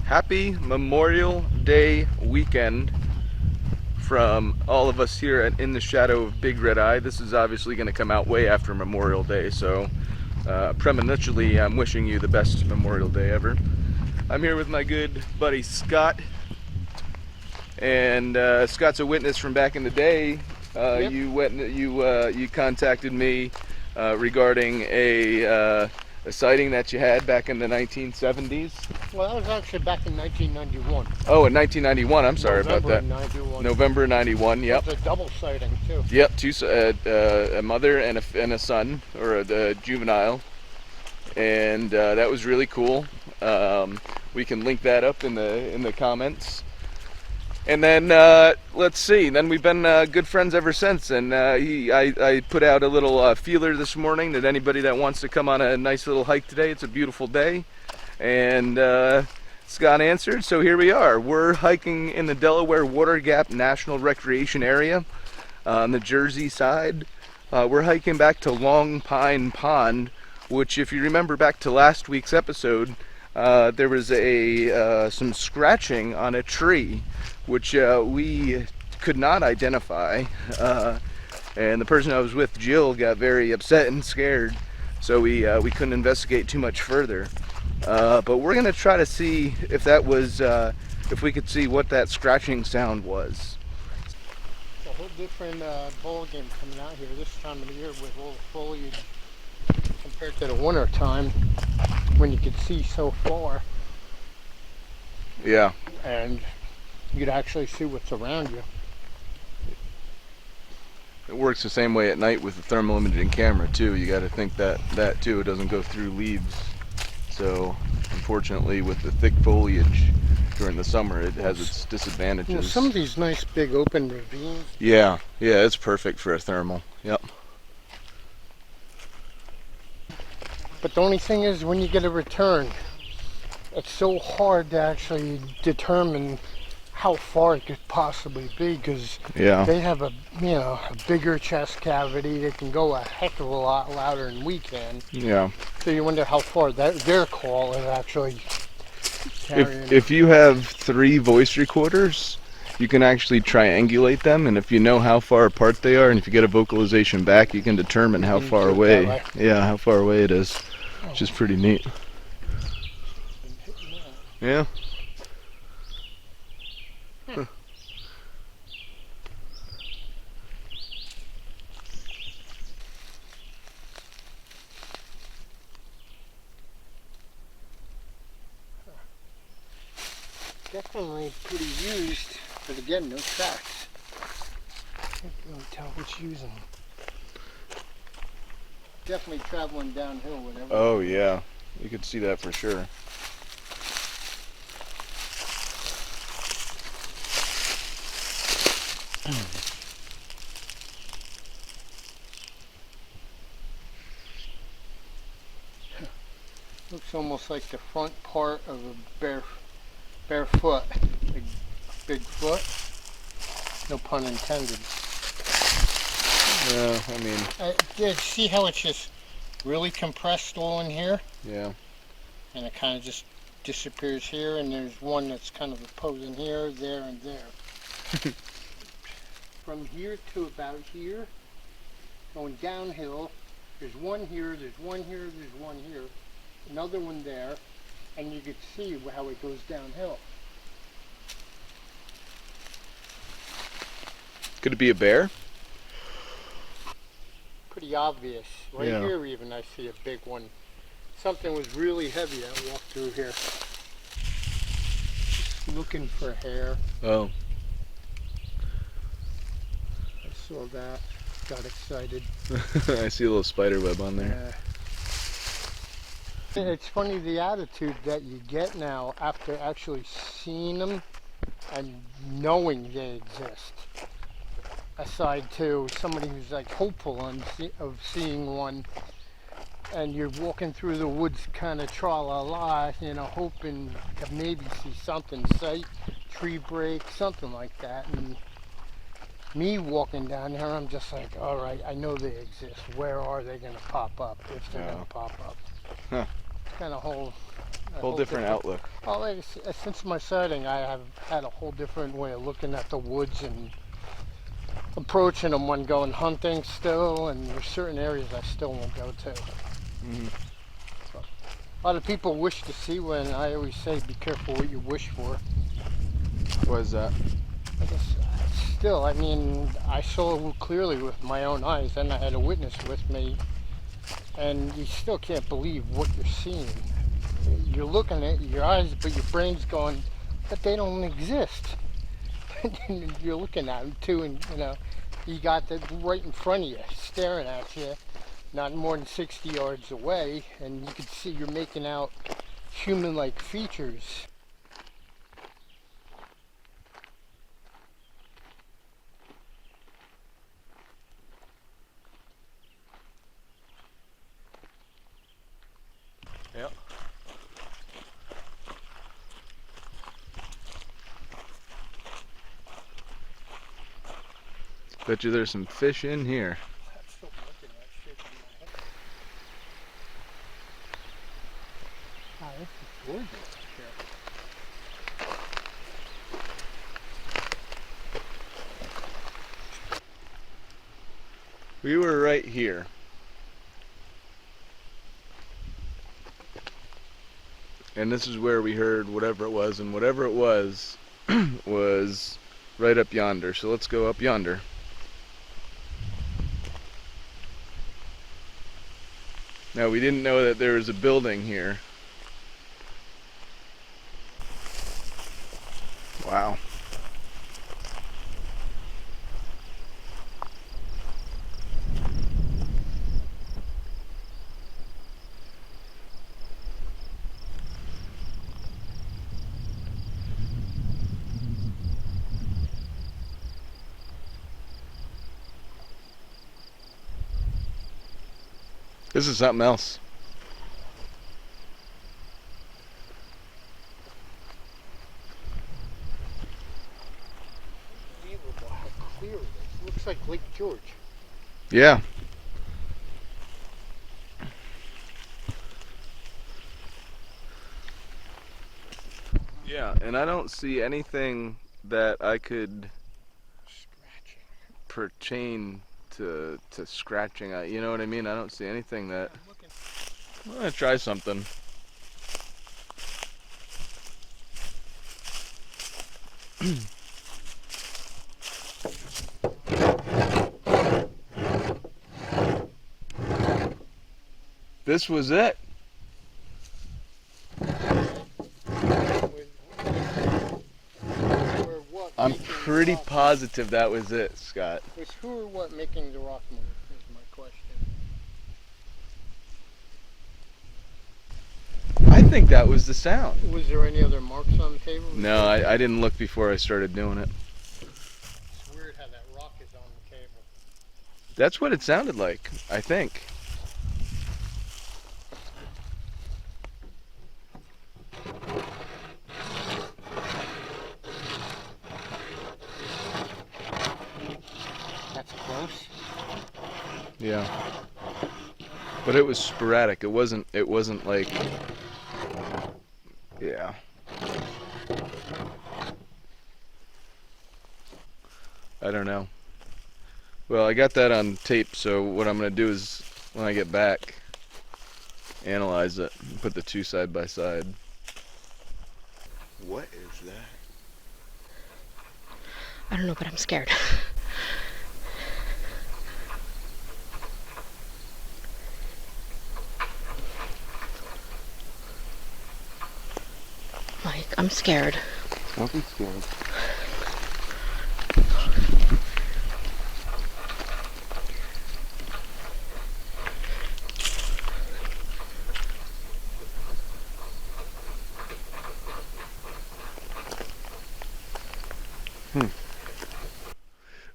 Happy Memorial Day weekend from all of us here at In the Shadow of Big Red Eye. This is obviously going to come out way after Memorial Day, so premonitionally I'm wishing you the best Memorial Day ever. I'm here with my good buddy Scott, and Scott's a witness from back in the day. Yep. You contacted me regarding a sighting that you had back in the 1970s. Well, that was actually back in 1991. Oh, in 1991. I'm sorry about that. '91. November 91. Yep. It was a double sighting too. Yep. A mother and a son, or a juvenile, and that was really cool. We can link that up in the comments. And then let's see. Then we've been good friends ever since. And I put out a little feeler this morning that anybody that wants to come on a nice little hike today. It's a beautiful day, and Scott answered. So here we are. We're hiking in the Delaware Water Gap National Recreation Area on the Jersey side. We're hiking back to Long Pine Pond, which, if you remember back to last week's episode, there was some scratching on a tree, which we could not identify, and the person I was with, Jill, got very upset and scared, so we couldn't investigate too much further. But we're gonna try to see if that was if we could see what that scratching sound was. It's a whole different ball game coming out here this time of the year with all the foliage compared to the winter time when you could see so far. Yeah. And you could actually see what's around you. It works the same way at night with the thermal imaging camera too. You got to think that too. It doesn't go through leaves. So unfortunately, with the thick foliage during the summer, it has its disadvantages. You know, some of these nice big open ravines. Yeah, it's perfect for a thermal. Yep. But the only thing is, when you get a return, it's so hard to actually determine how far it could possibly be, because they have a bigger chest cavity. They can go a heck of a lot louder than we can. Yeah. So you wonder how far their call is actually carrying. If you have 3 voice recorders, you can actually triangulate them, and if you know how far apart they are, and if you get a vocalization back, you can determine how far away. Yeah, how far away it is, which is pretty neat. Yeah. Huh. Definitely pretty used, but again, no tracks. Can't really tell which using. Definitely traveling downhill whenever. Oh yeah, you could see that for sure. Looks almost like the front part of a bare foot. Big foot. No pun intended. Yeah, I mean. Yeah, see how it's just really compressed all in here? Yeah. And it kind of just disappears here, and there's one that's kind of opposing here, there, and there. From here to about here, going downhill, there's one here, there's one here, there's one here, another one there, and you could see how it goes downhill. Could it be a bear? Pretty obvious. Right here even I see a big one. Something was really heavy that walked through here. Just looking for hair. Oh. I saw that. Got excited. I see a little spider web on there. It's funny the attitude that you get now after actually seeing them and knowing they exist. Aside to somebody who's like hopeful of seeing one, and you're walking through the woods kind of tra-la-la, hoping to maybe see something, sight, tree break, something like that. And me walking down here, I'm just like, all right, I know they exist. Where are they going to pop up, if they're going to pop up? Huh. It's kind of whole Whole different outlook. Well, since my sighting, I have had a whole different way of looking at the woods and approaching them when going hunting still, and there's certain areas I still won't go to. Mm-hmm. So, a lot of people wish to see when I always say be careful what you wish for. What is that? I guess still, I mean, I saw clearly with my own eyes, and I had a witness with me, and you still can't believe what you're seeing. You're looking at your eyes, but your brain's going, but they don't exist. You're looking at them too, and you got that right in front of you, staring at you, not more than 60 yards away, and you can see you're making out human-like features. Yep. Bet you there's some fish in here. I'm still looking at shit in my head. Wow, this is gorgeous up here. We were right here. And this is where we heard whatever it was, and whatever it was was right up yonder. So let's go up yonder. Now, we didn't know that there was a building here. Wow. This is something else. Unbelievable how clear it is. It looks like Lake George. Yeah. Yeah, and I don't see anything that I could Scratching. pertain to scratching. You know what I mean? I don't see anything that... I'm gonna try something. This was it. I'm pretty positive that was it, Scott. Was who or what making the rock move is my question. I think that was the sound. Was there any other marks on the table? No, I didn't look before I started doing it. It's weird how that rock is on the table. That's what it sounded like, I think. That's close. Yeah. But it was sporadic. It wasn't like... Yeah. I don't know. Well, I got that on tape, so what I'm going to do is, when I get back, analyze it and put the two side by side. What is that? I don't know, but I'm scared. Mike, I'm scared. Don't be scared.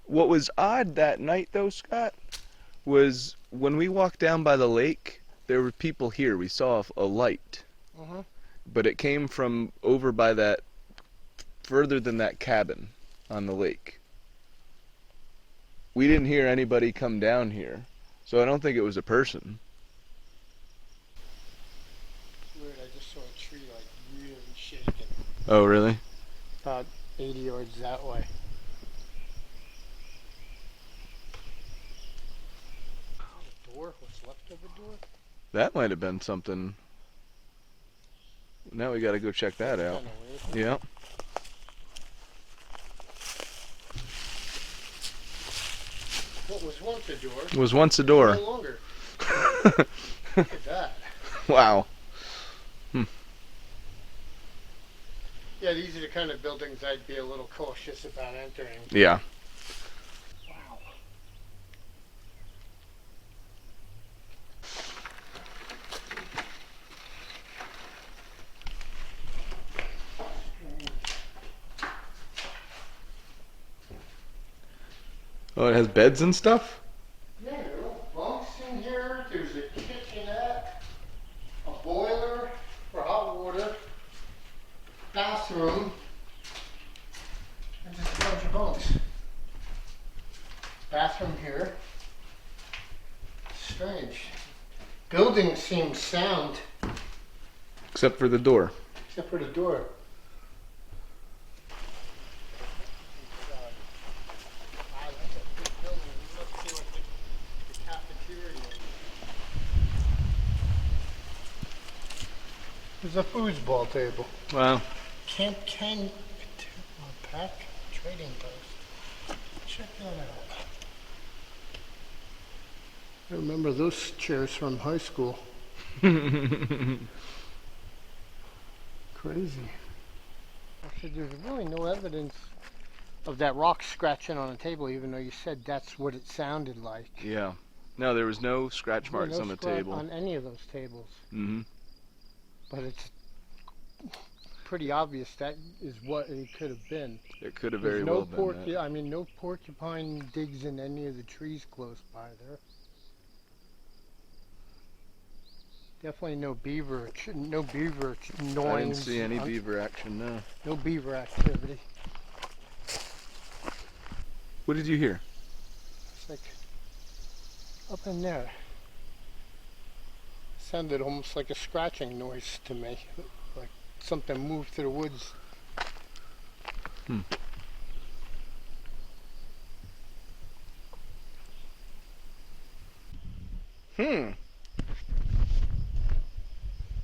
What was odd that night, though, Scott, was when we walked down by the lake, there were people here. We saw a light. Uh-huh. But it came from over by that, further than that cabin on the lake. We didn't hear anybody come down here, so I don't think it was a person. Weird, I just saw a Oh, really? About 80 yards that way. A door? What's left of a door? That might have been something. Now we gotta go check that out. Kinda weird. Yeah. What was once a door? It was once a No door. longer. Look at that. Wow. Yeah, these are the kind of buildings I'd be a little cautious about entering. Yeah. Wow. Oh, it has beds and stuff? Yeah, there are bunks in here. There's a kitchenette, a boiler for hot water, bathroom, and just a bunch of bunks. Bathroom here. Strange. Building seems sound, Except for the door. except for the door. Wow, that's a big building. It must be like the cafeteria. There's a foosball table. Wow. Camp Ken Pack Trading Post. Check that out. I remember those chairs from high school. Crazy. Actually, there's really no evidence of that rock scratching on a table, even though you said that's what it sounded like. Yeah. No, there was no scratch marks No on the scratch table. on any of those tables. Mm-hmm. But it's pretty obvious that is what it could have been. It could have There's very no well been that. I mean, no porcupine digs in any of the trees close by there. Definitely no beaver, no beaver gnawing. I didn't see any beaver action, no. No beaver activity. What did you hear? It's like up in there. Sounded almost like a scratching noise to me, like something moved through the woods.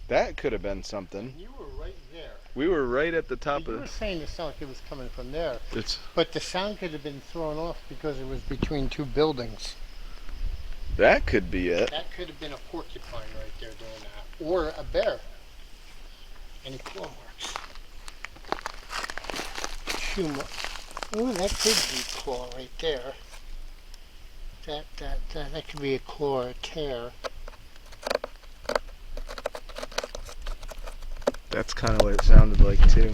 That could have been something. You were right there. We were right at the top You of were saying it sounded like it was coming from there, it's. but the sound could have been thrown off because it was between two buildings. That could be it. That could have been a porcupine right there doing that, or a bear. Any claw marks? Shoe marks. Oh, that could be claw right there. That could be a claw or a tear. That's kind of what it sounded like too.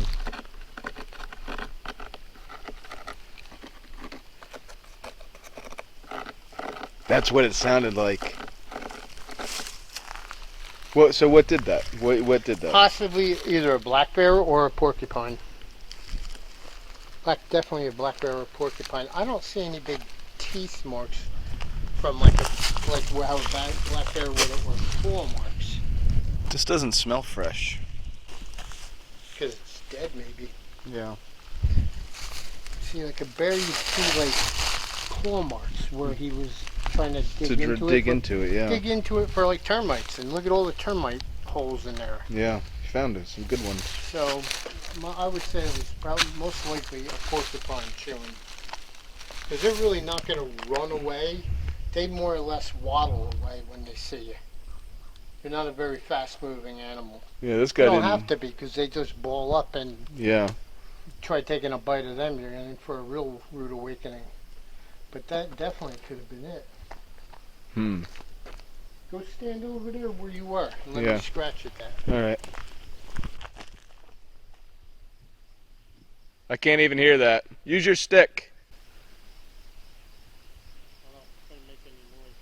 That's what it sounded like. What? So what did that? What did that? Possibly either a black bear or a porcupine. Definitely a black bear or a porcupine. I don't see any big teeth marks from like how a black bear would have, or claw marks. This doesn't smell fresh. Because it's dead, maybe. Yeah. See, like a bear, you see like claw marks where he was trying to dig into Dig it. into it, yeah. Dig into it for like termites, and look at all the termite holes in there. Yeah, you found it. Some good ones. So, I would say it was probably most likely a porcupine chewing. Because they're really not going to run away. They more or less waddle away when they see you. You're not a very fast-moving animal. Yeah, this guy You don't didn't. have to be, because they just ball up and Yeah. try taking a bite of them. You're in for a real rude awakening. But that definitely could have been it. Go stand over there where you were and let Yeah. me scratch at that. All right. I can't even hear that. Use your stick. I don't think make any noise.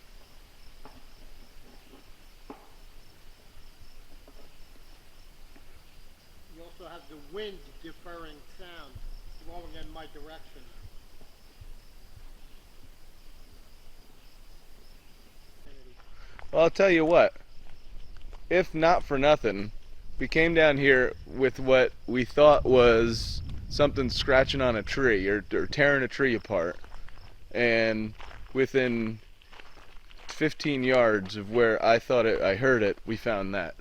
You also have the wind deferring sound blowing in my direction. Well, I'll tell you what. If not for nothing, we came down here with what we thought was something scratching on a tree or tearing a tree apart, and within 15 yards of where I thought I heard it, we found that.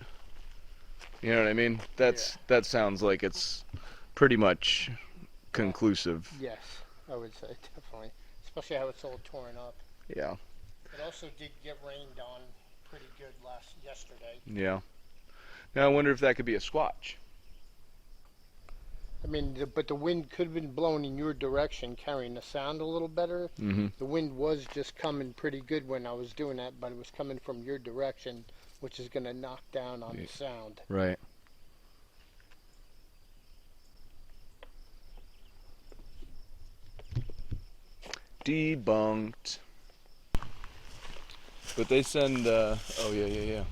You know what I mean? That sounds like it's pretty much conclusive. Yes, I would say definitely, especially how it's all torn up. Yeah. It also did get rained on pretty good yesterday. Yeah. Now I wonder if that could be a squatch. I mean, but the wind could have been blowing in your direction, carrying the sound a little better. Mm-hmm. The wind was just coming pretty good when I was doing that, but it was coming from your direction, which is going to knock down on the sound. Right. Debunked. But they send, oh yeah.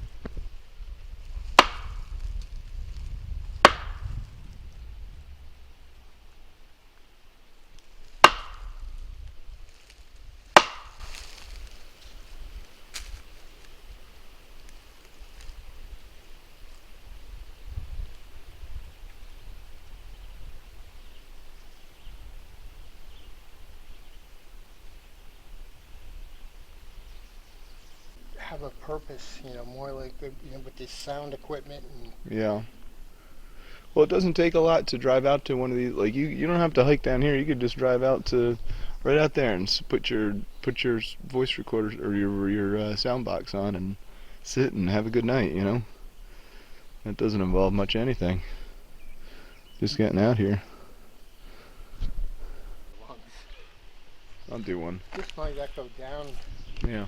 Have a purpose, more like, with this sound equipment and Yeah. Well, it doesn't take a lot to drive out to one of these. Like you don't have to hike down here. You could just drive out to right out there and put your voice recorder or your sound box on and sit and have a good night. That doesn't involve much anything. Just getting out here. lungs. I'll do one. This might echo down. Yeah.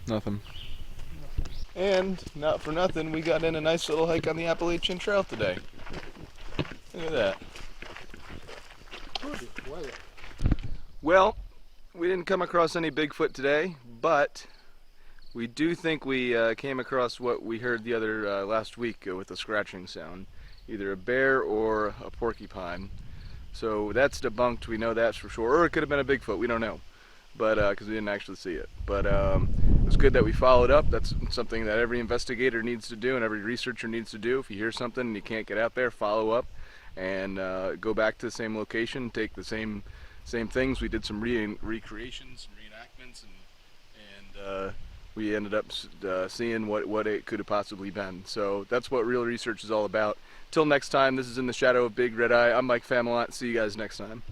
Nothing. And not for nothing, we got in a nice little hike on the Appalachian Trail today. Look at that. Good weather. Well, we didn't come across any Bigfoot today, but we do think we came across what we heard the other last week with the scratching sound. Either a bear or a porcupine. So that's debunked, we know that's for sure. Or it could have been a Bigfoot, we don't know. But because we didn't actually see it. But it was good that we followed up. That's something that every investigator needs to do and every researcher needs to do. If you hear something and you can't get out there, follow up and go back to the same location, take the same things. We did some recreations, some reenactments, and we ended up seeing what it could have possibly been. So that's what real research is all about. Till next time, this is In the Shadow of Big Red Eye. I'm Mike Famelot. See you guys next time.